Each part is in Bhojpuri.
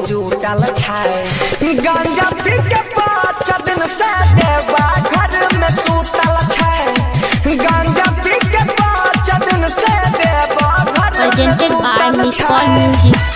जुटल छाय गांजा पी के 5 दिन से देवा घर में सूतल छाय गांजा पी के 5 दिन से देवा घर में presented by Miss Call Music।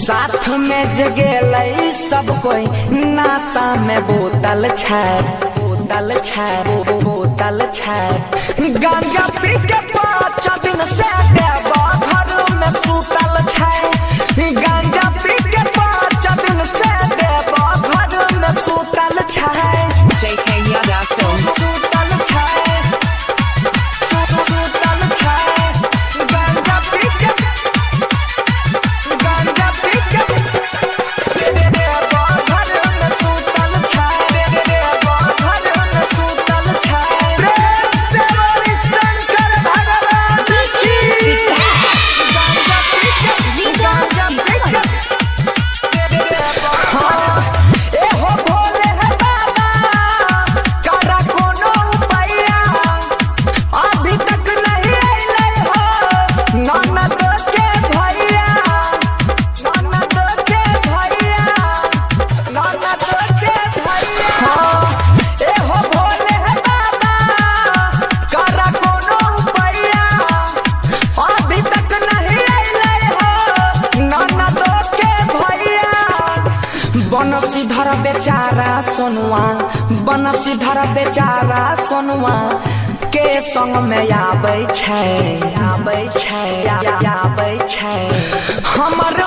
साथ में जगेलै सब कोई नासा में बोतल छाय गांजा पी के 5 दिन से देवा घर में सूतल छाय गांजा पी के 5 दिन से देवा घर में सूतल छाय बनसीधर बेचारा सोनुआ के संग में आबै छै हमर